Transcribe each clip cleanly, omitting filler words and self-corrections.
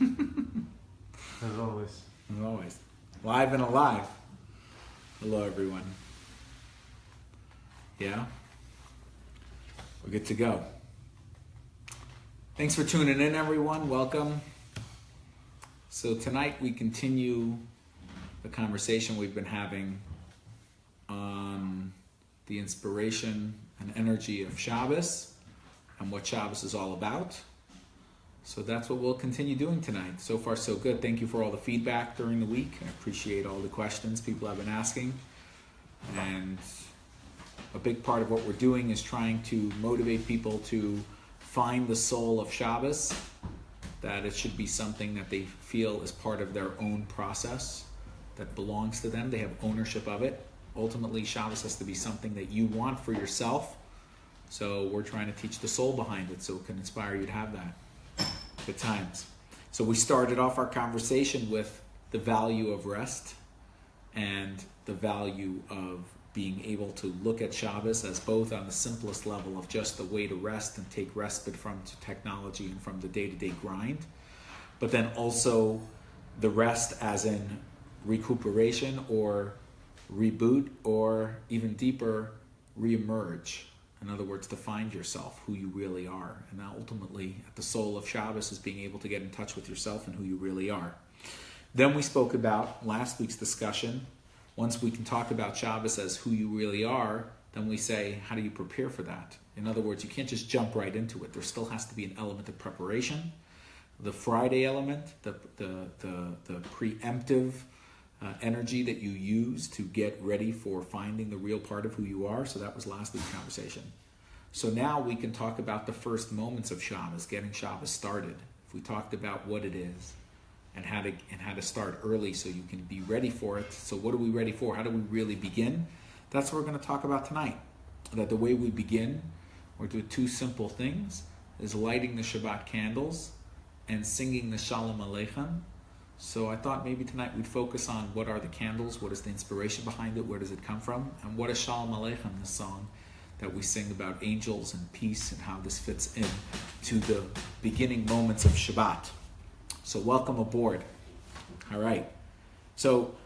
As always. As always. Live and alive. Hello, everyone. Yeah? We're good to go. Thanks for tuning in, everyone. Welcome. So tonight we continue the conversation we've been having on the inspiration and energy of Shabbos and what Shabbos is all about. So that's what we'll continue doing tonight. So far, so good. Thank you for all the feedback during the week. I appreciate all the questions people have been asking. And a big part of what we're doing is trying to motivate people to find the soul of Shabbos, that it should be something that they feel is part of their own process, that belongs to them. They have ownership of it. Ultimately, Shabbos has to be something that you want for yourself. So we're trying to teach the soul behind it so it can inspire you to have that. Good times. So we started off our conversation with the value of rest and the value of being able to look at Shabbos as both on the simplest level of just a way to rest and take respite from technology and from the day-to-day grind, but then also the rest as in recuperation or reboot or even deeper, reemerge. In other words, to find yourself, who you really are. And ultimately, at the soul of Shabbos is being able to get in touch with yourself and who you really are. Then we spoke about last week's discussion. Once we can talk about Shabbos as who you really are, then we say, how do you prepare for that? In other words, you can't just jump right into it. There still has to be an element of preparation. The Friday element, the preemptive energy that you use to get ready for finding the real part of who you are. So that was last week's conversation. So now we can talk about the first moments of Shabbos, getting Shabbos started. If we talked about what it is and how to start early so you can be ready for it. So what are we ready for? How do we really begin? That's what we're going to talk about tonight. That the way we begin, we're doing two simple things, is lighting the Shabbat candles and singing the Shalom Aleichem. So I thought maybe tonight we'd focus on what are the candles, what is the inspiration behind it, where does it come from, and what is Shalom Aleichem, the song that we sing about angels and peace and how this fits in to the beginning moments of Shabbat. So welcome aboard. All right. So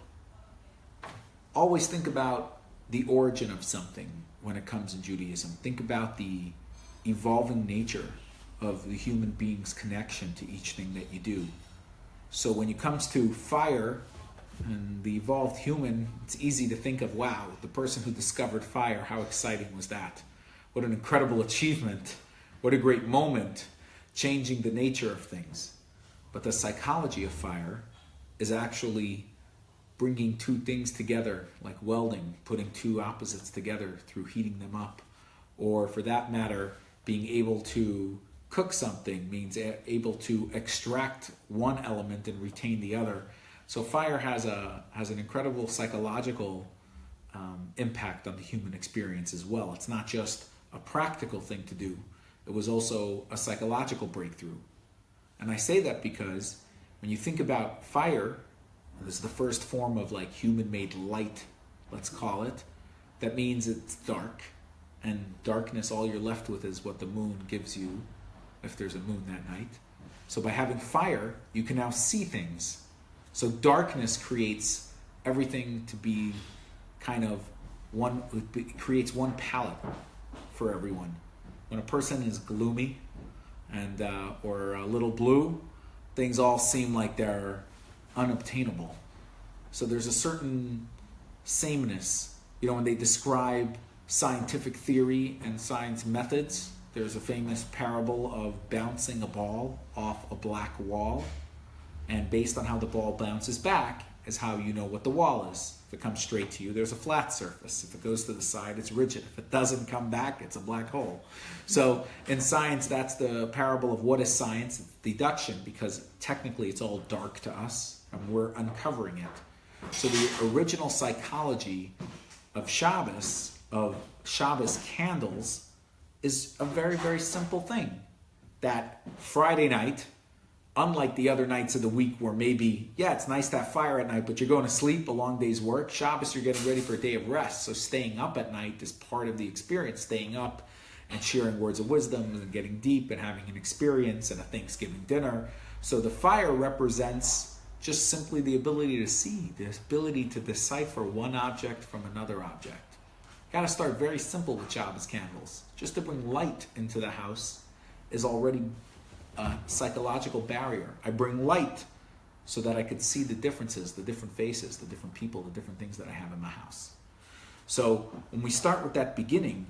always think about the origin of something when it comes in Judaism. Think about the evolving nature of the human being's connection to each thing that you do. So when it comes to fire and the evolved human, it's easy to think of, wow, the person who discovered fire, how exciting was that? What an incredible achievement. What a great moment, changing the nature of things. But the psychology of fire is actually bringing two things together, like welding, putting two opposites together through heating them up. Or for that matter, being able to cook something means able to extract one element and retain the other. So fire has an incredible psychological impact on the human experience as well. It's not just a practical thing to do. It was also a psychological breakthrough. And I say that because when you think about fire, this is the first form of like human-made light, let's call it. That means it's dark. And darkness, all you're left with is what the moon gives you, if there's a moon that night. So by having fire, you can now see things. So darkness creates everything to be kind of one, it creates one palette for everyone. When a person is gloomy and or a little blue, things all seem like they're unobtainable. So there's a certain sameness. You know, when they describe scientific theory and science methods, there's a famous parable of bouncing a ball off a black wall, and based on how the ball bounces back is how you know what the wall is. If it comes straight to you, there's a flat surface. If it goes to the side, it's rigid. If it doesn't come back, it's a black hole. So in science, that's the parable of what is science. It's deduction, because technically it's all dark to us, and we're uncovering it. So the original psychology of Shabbos candles, is a very, very simple thing. That Friday night, unlike the other nights of the week where maybe, yeah, it's nice to have fire at night, but you're going to sleep, a long day's work. Shabbos, you're getting ready for a day of rest. So staying up at night is part of the experience. Staying up and sharing words of wisdom and getting deep and having an experience and a Thanksgiving dinner. So the fire represents just simply the ability to see, the ability to decipher one object from another object. Got to start very simple with Shabbos candles. Just to bring light into the house is already a psychological barrier. I bring light so that I could see the differences, the different faces, the different people, the different things that I have in my house. So when we start with that beginning,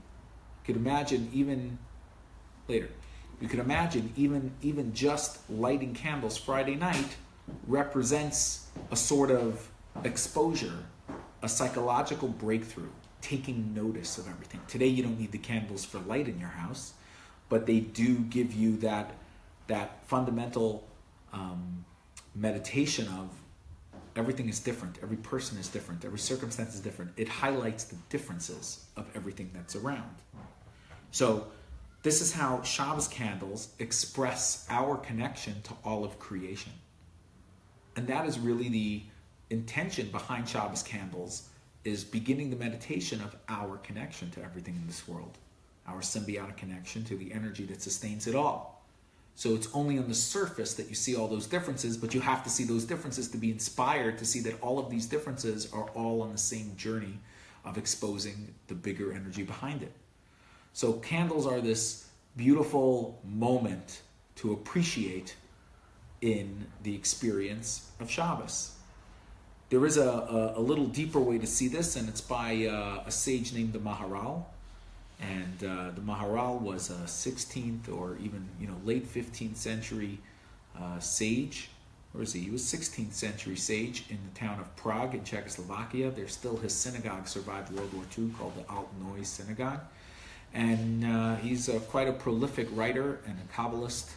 you could imagine even later, you could imagine even just lighting candles Friday night represents a sort of exposure, a psychological breakthrough, taking notice of everything. Today you don't need the candles for light in your house, but they do give you that fundamental meditation of everything is different, every person is different, every circumstance is different. It highlights the differences of everything that's around. So this is how Shabbos candles express our connection to all of creation. And that is really the intention behind Shabbos candles, is beginning the meditation of our connection to everything in this world, our symbiotic connection to the energy that sustains it all. So it's only on the surface that you see all those differences, but you have to see those differences to be inspired to see that all of these differences are all on the same journey of exposing the bigger energy behind it. So candles are this beautiful moment to appreciate in the experience of Shabbos. There is a little deeper way to see this, and it's by a sage named the Maharal. And the Maharal was a 16th or even late 15th century sage. Where is he? He was 16th century sage in the town of Prague in Czechoslovakia. There's still his synagogue survived World War II called the Alt-Noise Synagogue. And he's quite a prolific writer and a Kabbalist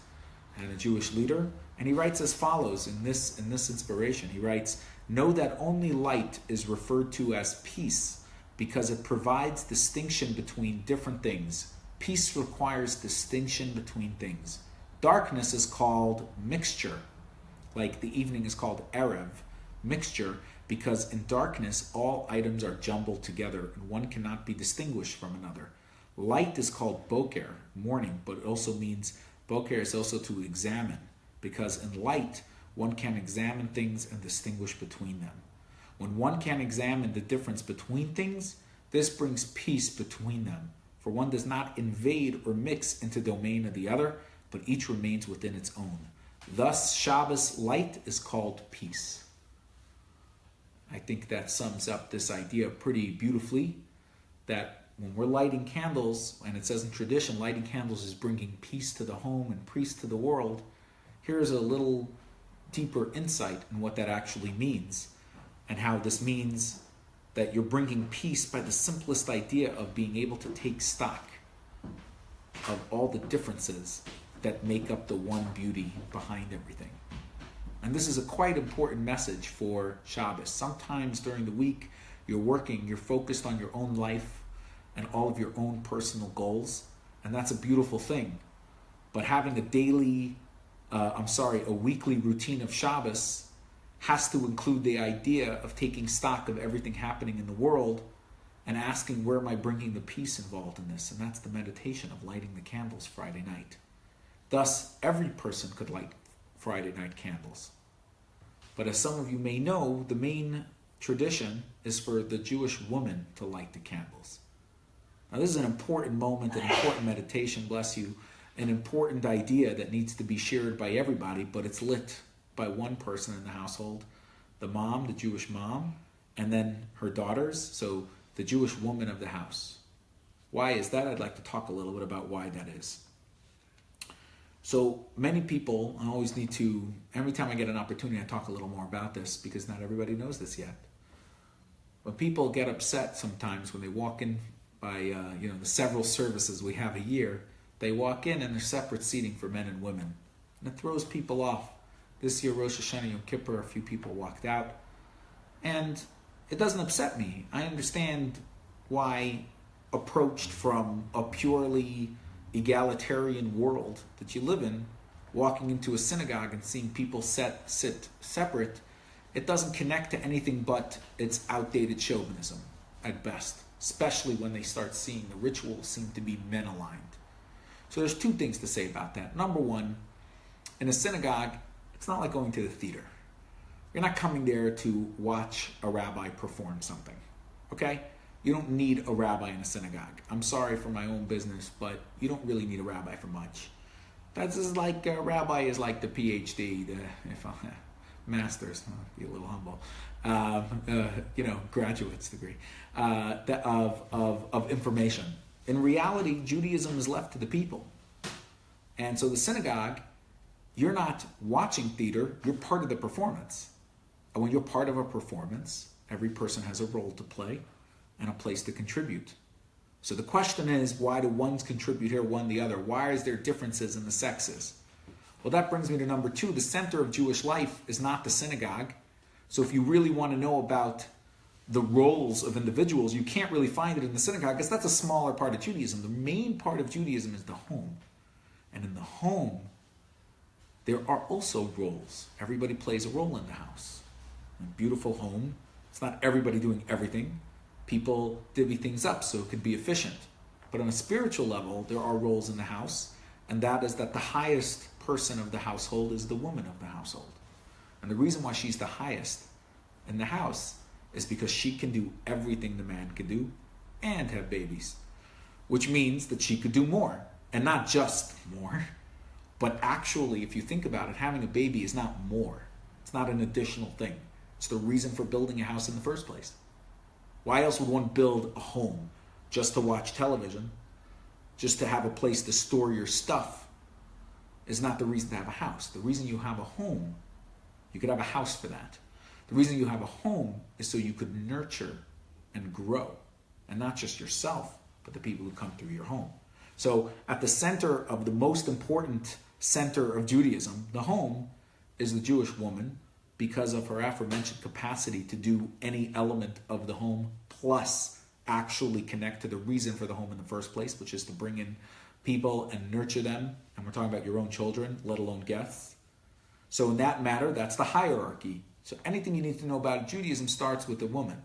and a Jewish leader. And he writes as follows in this inspiration. He writes, "Know that only light is referred to as peace, because it provides distinction between different things. Peace requires distinction between things. Darkness is called mixture, like the evening is called Erev, mixture, because in darkness all items are jumbled together and one cannot be distinguished from another. Light is called boker, morning, but it also means boker is also to examine, because in light one can examine things and distinguish between them. When one can examine the difference between things, this brings peace between them. For one does not invade or mix into the domain of the other, but each remains within its own. Thus, Shabbos light is called peace." I think that sums up this idea pretty beautifully, that when we're lighting candles, and it says in tradition, lighting candles is bringing peace to the home and peace to the world. Here's a little deeper insight in what that actually means, and how this means that you're bringing peace by the simplest idea of being able to take stock of all the differences that make up the one beauty behind everything. And this is a quite important message for Shabbos. Sometimes during the week, you're working, you're focused on your own life and all of your own personal goals, and that's a beautiful thing. But having a weekly routine of Shabbos has to include the idea of taking stock of everything happening in the world and asking, where am I bringing the peace involved in this? And that's the meditation of lighting the candles Friday night. Thus, every person could light Friday night candles. But as some of you may know, the main tradition is for the Jewish woman to light the candles. Now, this is an important moment, an important meditation, bless you, an important idea that needs to be shared by everybody, but it's lit by one person in the household, the mom, the Jewish mom, and then her daughters, so the Jewish woman of the house. Why is that? I'd like to talk a little bit about why that is. So many people, I always need to, every time I get an opportunity, I talk a little more about this, because not everybody knows this yet. When people get upset sometimes when they walk in by the several services we have a year, they walk in and there's separate seating for men and women. And it throws people off. This year, Rosh Hashanah, Yom Kippur, a few people walked out. And it doesn't upset me. I understand why, approached from a purely egalitarian world that you live in, walking into a synagogue and seeing people sit separate, it doesn't connect to anything but its outdated chauvinism at best, especially when they start seeing the rituals seem to be men-aligned. So there's two things to say about that. Number one, in a synagogue, It's not like going to the theater. You're not coming there to watch a rabbi perform something, okay? You don't need a rabbi in a synagogue. I'm sorry for my own business, but you don't really need a rabbi for much. That's just like a rabbi is like the PhD, master's, be a little humble, graduate's degree of information. In reality, Judaism is left to the people. And so the synagogue, you're not watching theater, you're part of the performance. And when you're part of a performance, every person has a role to play and a place to contribute. So the question is, why do ones contribute here, one the other? Why is there differences in the sexes? Well, that brings me to number 2. The center of Jewish life is not the synagogue. So if you really want to know about the roles of individuals, you can't really find it in the synagogue because that's a smaller part of Judaism. The main part of Judaism is the home. And in the home, there are also roles. Everybody plays a role in the house. A beautiful home, it's not everybody doing everything. People divvy things up so it could be efficient. But on a spiritual level, there are roles in the house, and that is that the highest person of the household is the woman of the household. And the reason why she's the highest in the house is because she can do everything the man can do and have babies, which means that she could do more, and not just more, but actually, if you think about it, having a baby is not more. It's not an additional thing. It's the reason for building a house in the first place. Why else would one build a home? Just to watch television, just to have a place to store your stuff is not the reason to have a house. The reason you have a home, you could have a house for that. The reason you have a home is so you could nurture and grow, and not just yourself, but the people who come through your home. So at the center of the most important center of Judaism, the home, is the Jewish woman, because of her aforementioned capacity to do any element of the home, plus actually connect to the reason for the home in the first place, which is to bring in people and nurture them. And we're talking about your own children, let alone guests. So in that matter, that's the hierarchy. So anything you need to know about Judaism starts with the woman.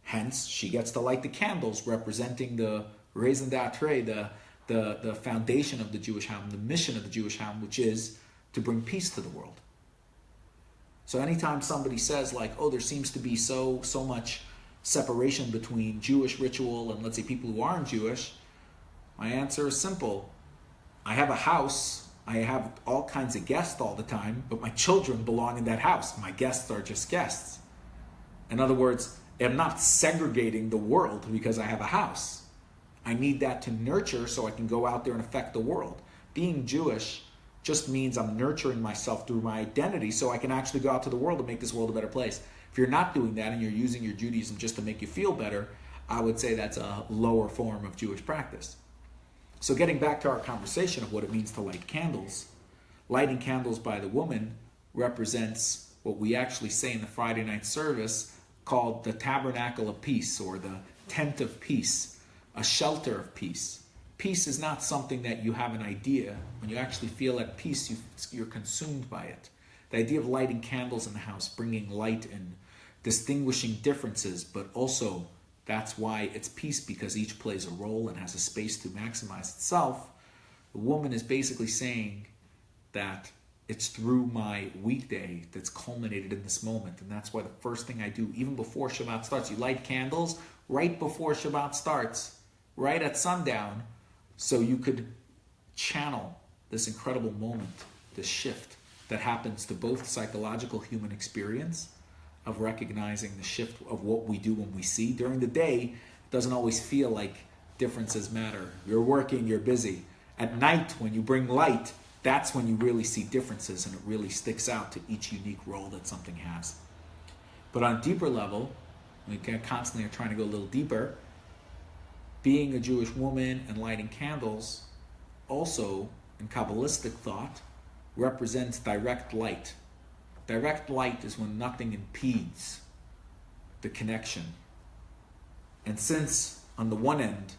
Hence, she gets to light the candles representing the raison d'etre, the foundation of the Jewish home, the mission of the Jewish home, which is to bring peace to the world. So anytime somebody says like, oh, there seems to be so much separation between Jewish ritual and let's say people who aren't Jewish, my answer is simple. I have a house, I have all kinds of guests all the time, but my children belong in that house. My guests are just guests. In other words, I'm not segregating the world because I have a house. I need that to nurture so I can go out there and affect the world. Being Jewish just means I'm nurturing myself through my identity so I can actually go out to the world and make this world a better place. If you're not doing that and you're using your Judaism just to make you feel better, I would say that's a lower form of Jewish practice. So getting back to our conversation of what it means to light candles, lighting candles by the woman represents what we actually say in the Friday night service called the tabernacle of peace, or the tent of peace, a shelter of peace. Peace is not something that you have an idea. When you actually feel at peace, you're consumed by it. The idea of lighting candles in the house, bringing light and distinguishing differences, but also that's why it's peace, because each plays a role and has a space to maximize itself. The woman is basically saying that it's through my weekday that's culminated in this moment, and that's why the first thing I do, even before Shabbat starts, you light candles right before Shabbat starts, right at sundown, so you could channel this incredible moment, this shift that happens to both psychological human experience of recognizing the shift of what we do when we see. During the day, it doesn't always feel like differences matter. You're working, you're busy. At night, when you bring light, that's when you really see differences, and it really sticks out to each unique role that something has. But on a deeper level, we constantly are trying to go a little deeper. Being a Jewish woman and lighting candles also, in Kabbalistic thought, represents direct light. Direct light is when nothing impedes the connection. And since on the one end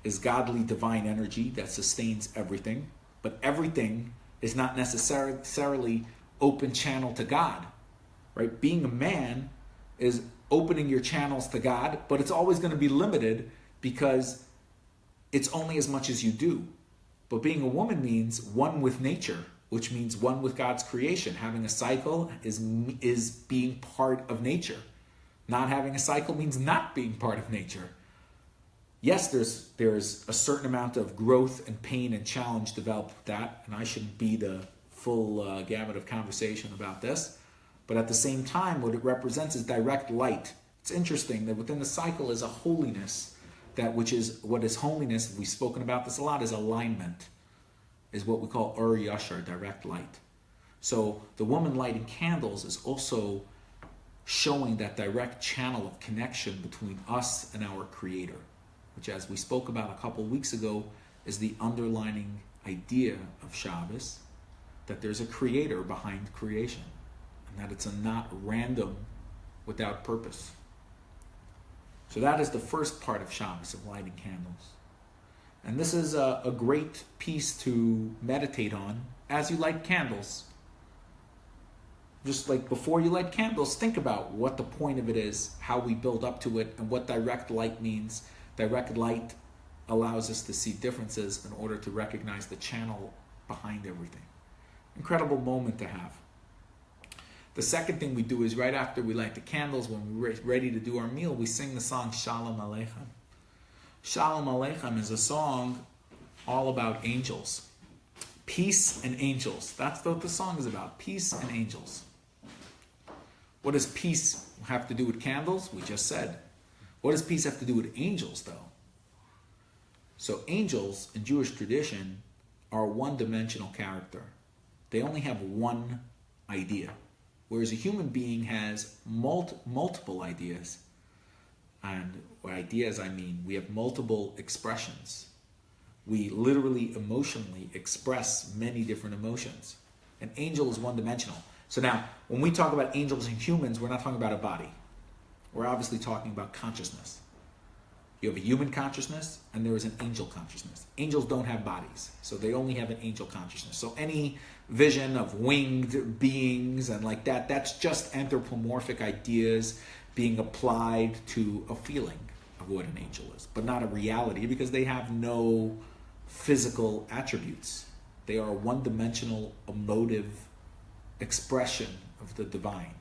is godly divine energy that sustains everything, but everything is not necessarily open channel to God, right? Being a man is opening your channels to God, but it's always going to be limited because it's only as much as you do. But being a woman means one with nature. which means one with God's creation. Having a cycle is being part of nature. Not having a cycle means not being part of nature. Yes, there's a certain amount of growth and pain and challenge developed with that, and I shouldn't be the full gamut of conversation about this. But at the same time, what it represents is direct light. It's interesting that within the cycle is a holiness, what is holiness, we've spoken about this a lot, is alignment, is what we call Ur Yashar, direct light. So the woman lighting candles is also showing that direct channel of connection between us and our Creator, which, as we spoke about a couple of weeks ago, is the underlining idea of Shabbos, that there's a Creator behind creation, and that it's not random without purpose. So that is the first part of Shabbos, of lighting candles. And this is a great piece to meditate on as you light candles. Just like before you light candles, think about what the point of it is, how we build up to it, and what direct light means. Direct light allows us to see differences in order to recognize the channel behind everything. Incredible moment to have. The second thing we do is right after we light the candles, when we're ready to do our meal, we sing the song Shalom, Aleichem. Shalom Aleichem is a song all about angels. Peace and angels. That's what the song is about. Peace and angels. What does peace have to do with candles? We just said. What does peace have to do with angels, though? So angels, in Jewish tradition, are a one-dimensional character. They only have one idea. Whereas a human being has multiple ideas. And by ideas, I mean we have multiple expressions. We literally, emotionally express many different emotions. An angel is one-dimensional. So now, when we talk about angels and humans, we're not talking about a body. We're obviously talking about consciousness. You have a human consciousness, and there is an angel consciousness. Angels don't have bodies, so they only have an angel consciousness. So any vision of winged beings and like that, that's just anthropomorphic ideas being applied to a feeling of what an angel is, but not a reality, because they have no physical attributes. They are a one-dimensional emotive expression of the divine.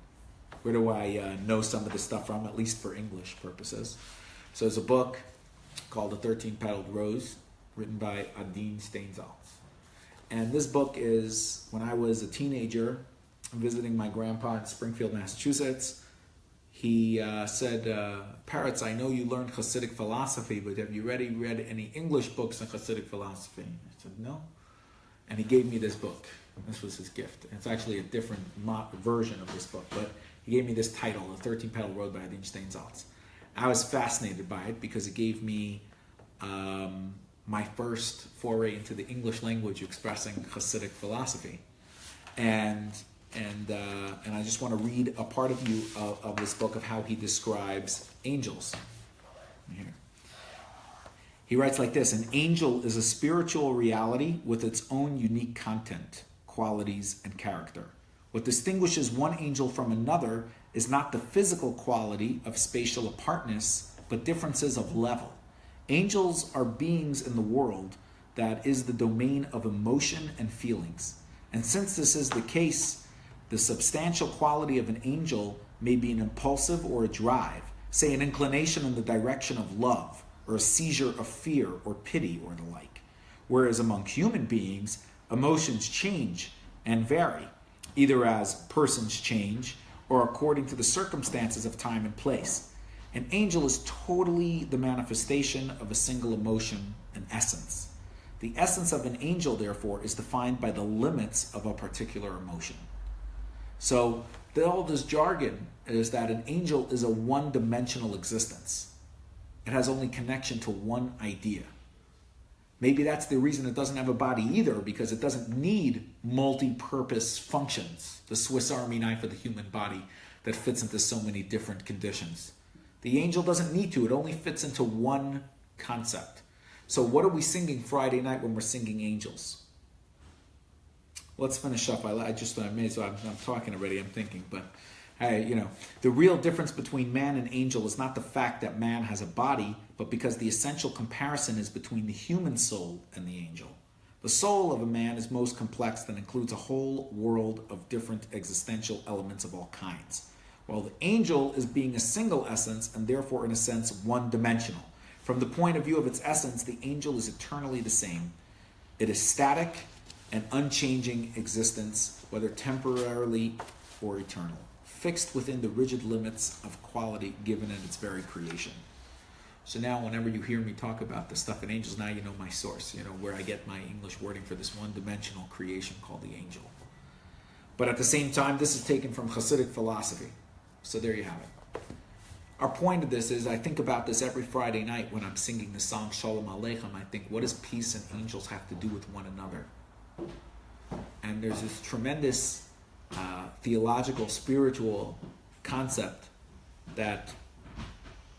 Where do I know some of this stuff from, at least for English purposes? So there's a book called The 13-Petaled Rose, written by Adin Steinsaltz. And this book is, when I was a teenager, visiting my grandpa in Springfield, Massachusetts, he said, Peretz, I know you learned Hasidic philosophy, but have you read any English books on Hasidic philosophy? I said, no. And he gave me this book. This was his gift. It's actually a different version of this book, but he gave me this title, The 13-Petaled Rose by Adin Steinsaltz. I was fascinated by it because it gave me my first foray into the English language expressing Hasidic philosophy. And I just want to read a part of this book of how he describes angels. Here. He writes like this: an angel is a spiritual reality with its own unique content, qualities, and character. What distinguishes one angel from another is not the physical quality of spatial apartness, but differences of level. Angels are beings in the world that is the domain of emotion and feelings. And since this is the case, the substantial quality of an angel may be an impulsive or a drive, say an inclination in the direction of love, or a seizure of fear or pity or the like. Whereas among human beings, emotions change and vary, either as persons change or according to the circumstances of time and place. An angel is totally the manifestation of a single emotion and essence. The essence of an angel, therefore, is defined by the limits of a particular emotion. So all this jargon is that an angel is a one-dimensional existence. It has only connection to one idea. Maybe that's the reason it doesn't have a body either, because it doesn't need multi-purpose functions, the Swiss Army knife of the human body that fits into so many different conditions. The angel doesn't need to, it only fits into one concept. So what are we singing Friday night when we're singing angels? Let's finish up. I'm talking already, I'm thinking, but the real difference between man and angel is not the fact that man has a body, but because the essential comparison is between the human soul and the angel. The soul of a man is most complex and includes a whole world of different existential elements of all kinds, while the angel is being a single essence and therefore in a sense one-dimensional. From the point of view of its essence, the angel is eternally the same. It is static and unchanging existence, whether temporarily or eternal, fixed within the rigid limits of quality given in its very creation. So now whenever you hear me talk about the stuff in angels, now you know my source, you know where I get my English wording for this one-dimensional creation called the angel. But at the same time, this is taken from Hasidic philosophy. So there you have it. Our point of this is, I think about this every Friday night when I'm singing the song Shalom, Aleichem. I think, what does peace and angels have to do with one another? And there's this tremendous theological, spiritual concept that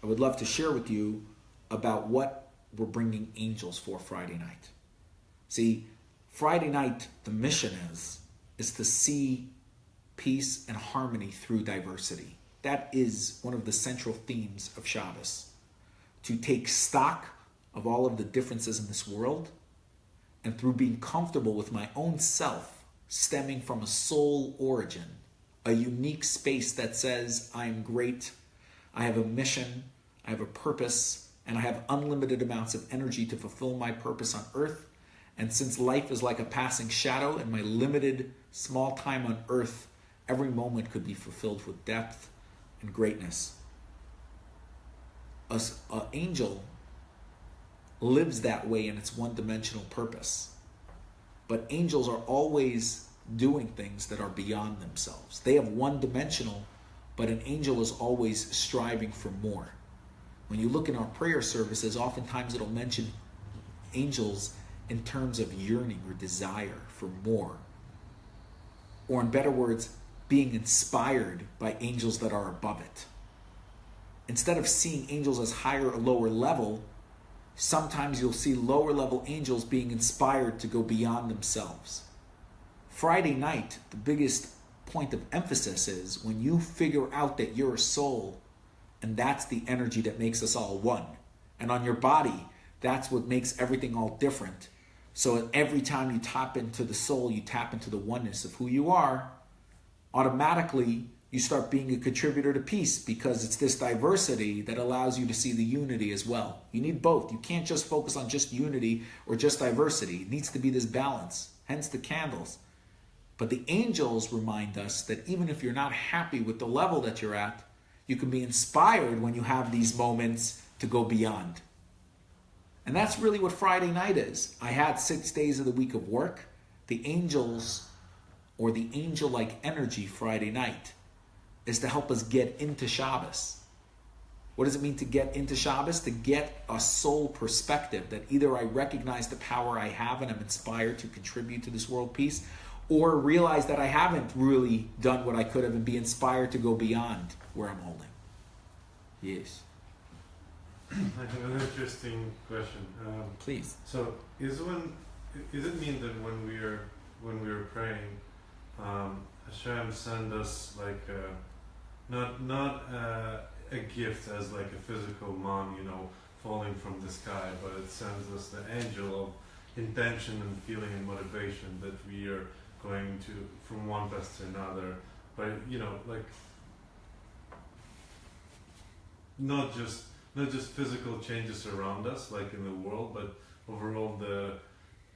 I would love to share with you about what we're bringing angels for Friday night. See, Friday night, the mission is to see peace and harmony through diversity. That is one of the central themes of Shabbos. To take stock of all of the differences in this world, and through being comfortable with my own self, stemming from a soul origin, a unique space that says, I am great, I have a mission, I have a purpose, and I have unlimited amounts of energy to fulfill my purpose on earth. And since life is like a passing shadow, in my limited, small time on earth, every moment could be fulfilled with depth and greatness. An angel lives that way in its one-dimensional purpose. But angels are always doing things that are beyond themselves. They have one-dimensional, but an angel is always striving for more. When you look in our prayer services, oftentimes it'll mention angels in terms of yearning or desire for more. Or in better words, being inspired by angels that are above it. Instead of seeing angels as higher or lower level, sometimes you'll see lower level angels being inspired to go beyond themselves. Friday night, the biggest point of emphasis is when you figure out that you're a soul, and that's the energy that makes us all one. And on your body, that's what makes everything all different. So every time you tap into the soul, you tap into the oneness of who you are, automatically you start being a contributor to peace, because it's this diversity that allows you to see the unity as well. You need both. You can't just focus on just unity or just diversity. It needs to be this balance, hence the candles. But the angels remind us that even if you're not happy with the level that you're at, you can be inspired when you have these moments to go beyond. And that's really what Friday night is. I had 6 days of the week of work. The angels, or the angel-like energy Friday night, is to help us get into Shabbos. What does it mean to get into Shabbos? To get a soul perspective that either I recognize the power I have and I'm inspired to contribute to this world peace, or realize that I haven't really done what I could have and be inspired to go beyond where I'm holding. Yes. I have an interesting question. Please. So, is it mean that when we are praying, Hashem send us like not a gift as like a physical man, falling from the sky, but it sends us the angel of intention and feeling and motivation that we are going to from one path to another, but like not just physical changes around us like in the world, but overall the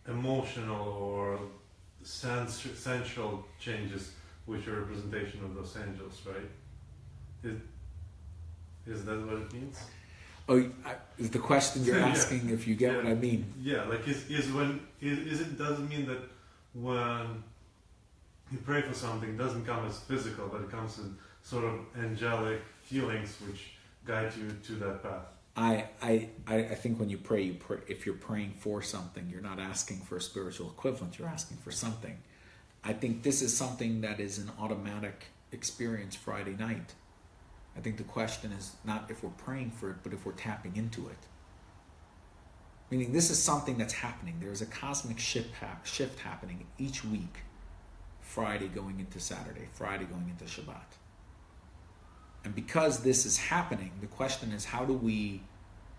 emotional or sensual changes which are a representation of those angels, right? Is that what it means? Oh, is the question you're asking if you get what I mean? Yeah, like does it mean that when you pray for something, it doesn't come as physical, but it comes in sort of angelic feelings which guide you to that path? I think when you pray, if you're praying for something, you're not asking for a spiritual equivalent, you're asking for something. I think this is something that is an automatic experience Friday night. I think the question is not if we're praying for it, but if we're tapping into it. Meaning this is something that's happening. There's a cosmic shift happening each week. Friday going into Saturday, Friday going into Shabbat. And because this is happening, the question is, how do we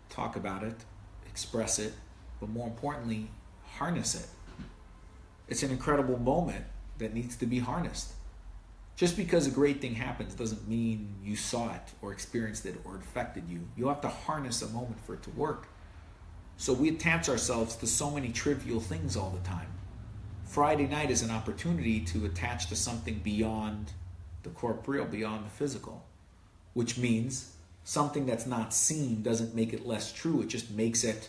talk about it, express it, but more importantly, harness it? It's an incredible moment that needs to be harnessed. Just because a great thing happens doesn't mean you saw it or experienced it or it affected you. You have to harness a moment for it to work. So we attach ourselves to so many trivial things all the time. Friday night is an opportunity to attach to something beyond the corporeal, beyond the physical, which means something that's not seen doesn't make it less true. It just makes it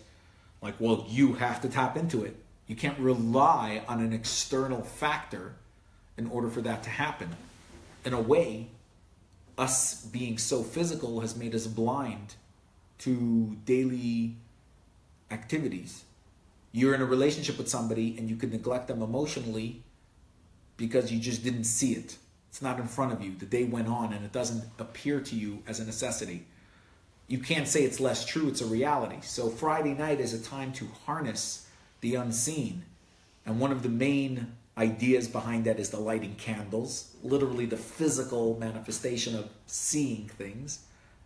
like, well, you have to tap into it. You can't rely on an external factor in order for that to happen. In a way, us being so physical has made us blind to daily activities. You're in a relationship with somebody and you could neglect them emotionally because you just didn't see it. It's not in front of you. The day went on and it doesn't appear to you as a necessity. You can't say it's less true, it's a reality. So Friday night is a time to harness the unseen. And one of the main ideas behind that is the lighting candles, literally the physical manifestation of seeing things,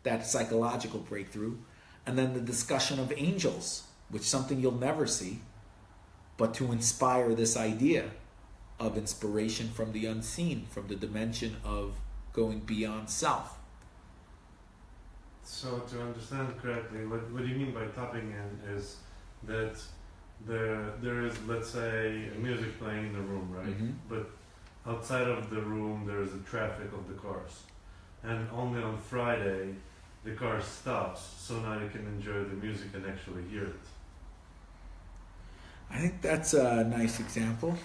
that psychological breakthrough. And then the discussion of angels, which is something you'll never see, but to inspire this idea of inspiration from the unseen, from the dimension of going beyond self. So to understand correctly, what do you mean by tapping in is that there is, let's say, music playing in the room, right? Mm-hmm. But outside of the room, there is a traffic of the cars. And only on Friday, the car stops, so now you can enjoy the music and actually hear it. I think that's a nice example.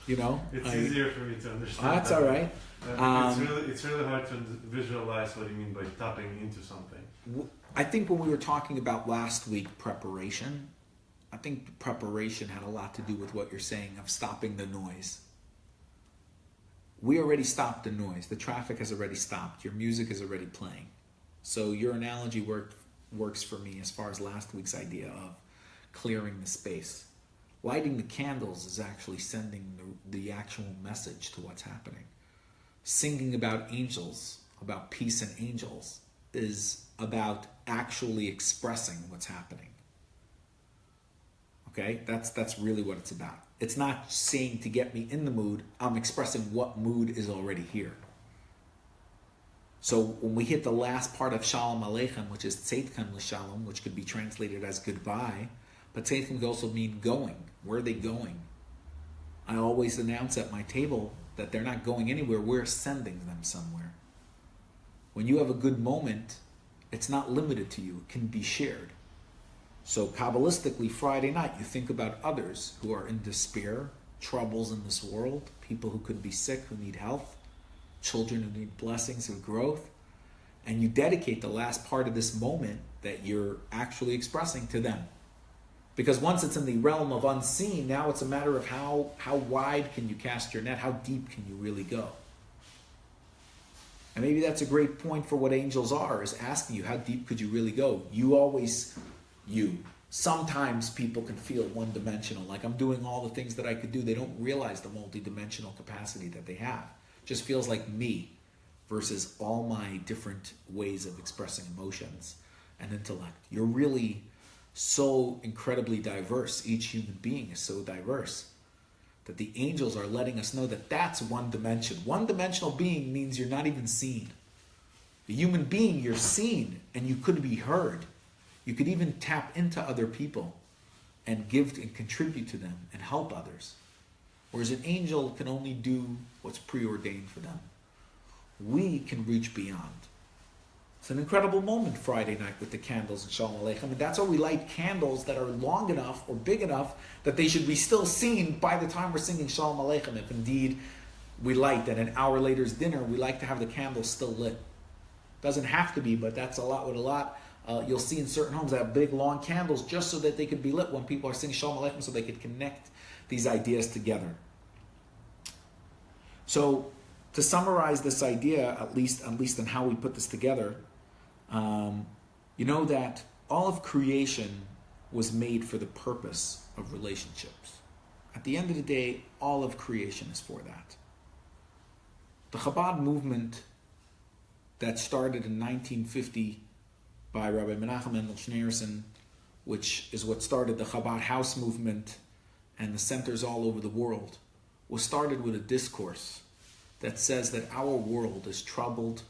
You know, It's easier for me to understand. That's all right. It's really hard to visualize what you mean by tapping into something. I think when we were talking about last week preparation, I think preparation had a lot to do with what you're saying of stopping the noise. We already stopped the noise. The traffic has already stopped. Your music is already playing. So your analogy works for me as far as last week's idea of clearing the space. Lighting the candles is actually sending the actual message to what's happening. Singing about angels, about peace and angels, is about actually expressing what's happening. Okay? That's really what it's about. It's not saying to get me in the mood, I'm expressing what mood is already here. So when we hit the last part of Shalom Aleichem, which is Tzedchem L'Shalom, which could be translated as goodbye, but Tzedchem could also mean going. Where are they going? I always announce at my table that they're not going anywhere, we're sending them somewhere. When you have a good moment, it's not limited to you, it can be shared. So Kabbalistically, Friday night, you think about others who are in despair, troubles in this world, people who could be sick, who need health, children who need blessings of growth, and you dedicate the last part of this moment that you're actually expressing to them. Because once it's in the realm of unseen, now it's a matter of how wide can you cast your net, how deep can you really go. And maybe that's a great point for what angels are, is asking you, how deep could you really go? Sometimes people can feel one-dimensional, like I'm doing all the things that I could do. They don't realize the multi-dimensional capacity that they have. It just feels like me versus all my different ways of expressing emotions and intellect. You're really so incredibly diverse. Each human being is so diverse that the angels are letting us know that that's one dimension. One-dimensional being means you're not even seen. The human being, you're seen and you could be heard. You could even tap into other people and give and contribute to them and help others. Whereas an angel can only do what's preordained for them. We can reach beyond. It's an incredible moment Friday night with the candles and Shalom Aleichem. And that's why we light candles that are long enough or big enough that they should be still seen by the time we're singing Shalom Aleichem. If indeed we light and an hour later's dinner, we like to have the candles still lit. Doesn't have to be, but that's a lot with a lot. You'll see in certain homes that have big long candles just so that they could be lit when people are singing Shalom Aleichem, so they could connect these ideas together. So to summarize this idea, at least in how we put this together, you know that all of creation was made for the purpose of relationships. At the end of the day, all of creation is for that. The Chabad movement that started in 1950 by Rabbi Menachem Mendel Schneerson, which is what started the Chabad House movement and the centers all over the world was started with a discourse that says that our world, as troubled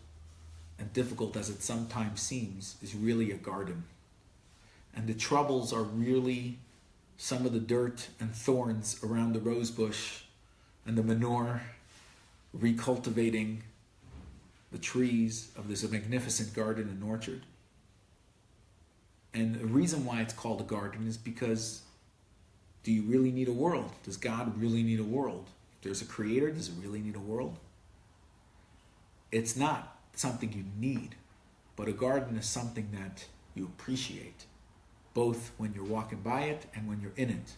and difficult as it sometimes seems, is really a garden. And the troubles are really some of the dirt and thorns around the rose bush and the manure, recultivating the trees of this magnificent garden and orchard. And the reason why it's called a garden is because, do you really need a world? Does God really need a world? If there's a creator, does it really need a world? It's not something you need, but a garden is something that you appreciate, both when you're walking by it and when you're in it.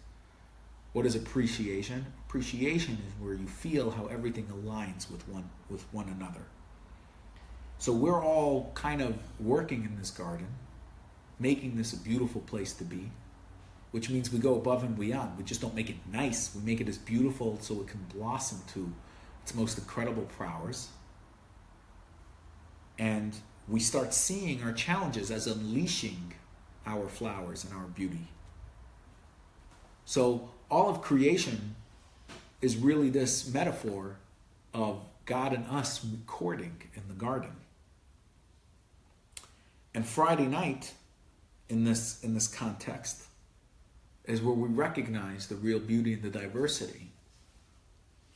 What is appreciation? Appreciation is where you feel how everything aligns with one another. So we're all kind of working in this garden, making this a beautiful place to be, which means we go above and beyond. We just don't make it nice. We make it as beautiful so it can blossom to its most incredible prowess. And we start seeing our challenges as unleashing our flowers and our beauty. So all of creation is really this metaphor of God and us recording in the garden. And Friday night, in this context, is where we recognize the real beauty and the diversity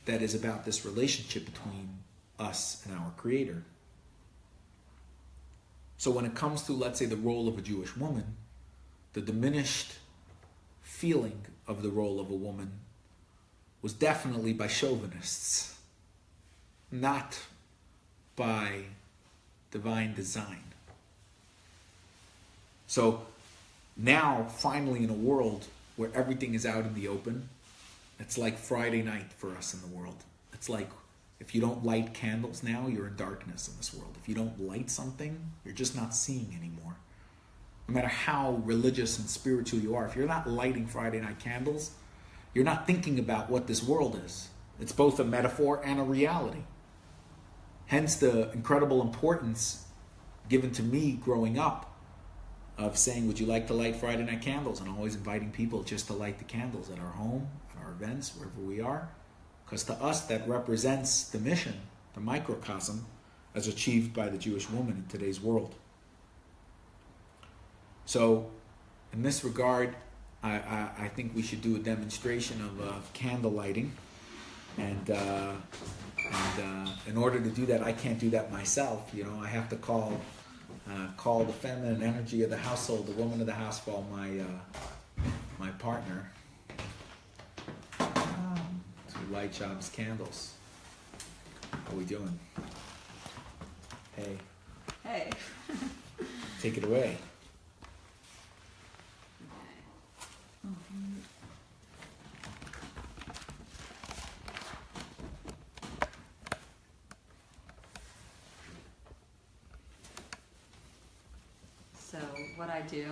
that is about this relationship between us and our Creator. So when it comes to, let's say, the role of a Jewish woman, the diminished feeling of the role of a woman was definitely by chauvinists, not by divine design. So now, finally, in a world where everything is out in the open, it's like Friday night for us in the world. It's like if you don't light candles now, you're in darkness in this world. If you don't light something, you're just not seeing anymore. No matter how religious and spiritual you are, if you're not lighting Friday night candles, you're not thinking about what this world is. It's both a metaphor and a reality. Hence the incredible importance given to me growing up of saying, would you like to light Friday night candles? And always inviting people just to light the candles at our home, at our events, wherever we are. Because to us, that represents the mission, the microcosm, as achieved by the Jewish woman in today's world. So, in this regard, I think we should do a demonstration of candle lighting. And in order to do that, I can't do that myself. You know, I have to call the feminine energy of the household, the woman of the house, call my partner to light Shabbos candles. How are we doing? Hey. Hey. Take it away. So what I do,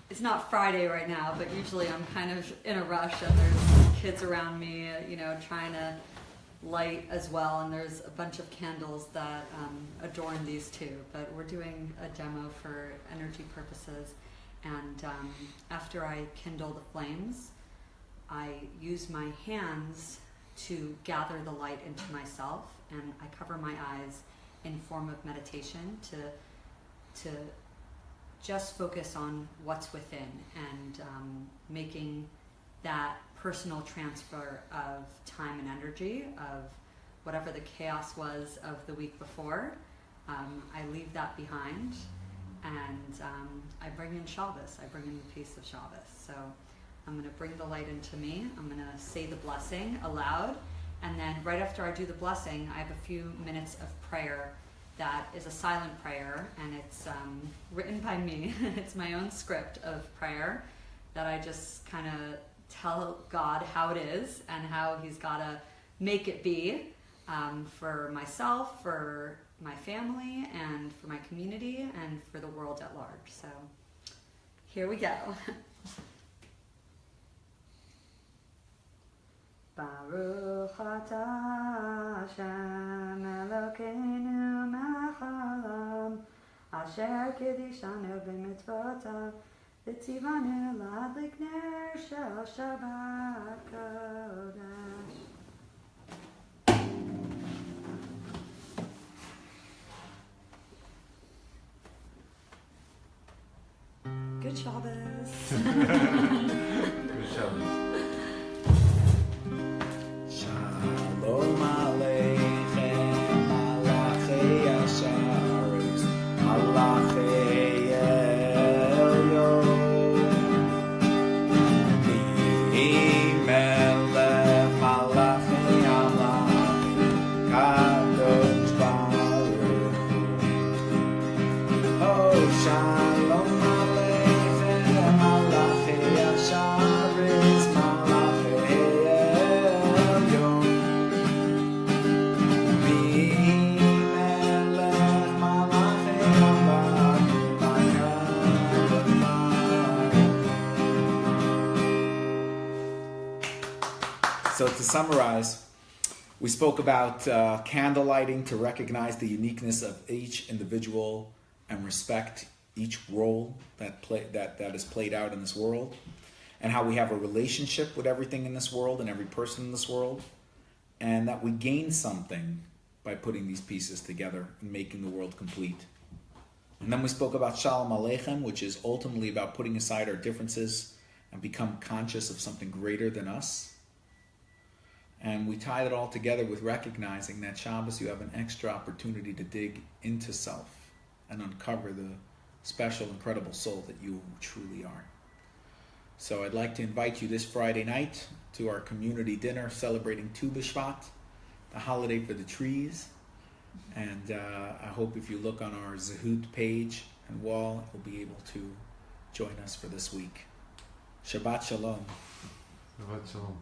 it's not Friday right now, but usually I'm kind of in a rush and there's kids around me, you know, trying to light as well, and there's a bunch of candles that adorn these two, but we're doing a demo for energy purposes, and after I kindle the flames, I use my hands to gather the light into myself, and I cover my eyes in form of meditation to just focus on what's within and making that personal transfer of time and energy of whatever the chaos was of the week before. I leave that behind, and I bring in Shabbos. I bring in the peace of Shabbos. So I'm going to bring the light into me. I'm going to say the blessing aloud, and then right after I do the blessing, I have a few minutes of prayer that is a silent prayer, and it's written by me. It's my own script of prayer that I just kind of tell God how it is and how He's got to make it be for myself, for my family, and for my community, and for the world at large. So here we go. Baruch atah Hashem Elokeinu melech haolam asher kiddushanu b'mitzvotav V'tzivanu l'adlik ner shel Shabbat Kodesh. Good Shabbos. Good Shabbos. Shalom Aleichem, Malachei Asharis, Malachei Elyon. Melech Malachei Amachim, Kadosh Baruch Hu. Oh, Shalom Aleichem, Malachei Asharis, Malachei Elyon. Melech Malachei Amachim, Kadosh Baruch. So to summarize, we spoke about candle lighting to recognize the uniqueness of each individual and respect each role that is played out in this world, and how we have a relationship with everything in this world and every person in this world, and that we gain something by putting these pieces together and making the world complete. And then we spoke about Shalom Aleichem, which is ultimately about putting aside our differences and become conscious of something greater than us. And we tied it all together with recognizing that Shabbos, you have an extra opportunity to dig into self and uncover the special, incredible soul that you truly are. So I'd like to invite you this Friday night to our community dinner celebrating Tu B'Shvat, the holiday for the trees. And I hope if you look on our Zehut page and wall, you'll be able to join us for this week. Shabbat Shalom. Shabbat Shalom.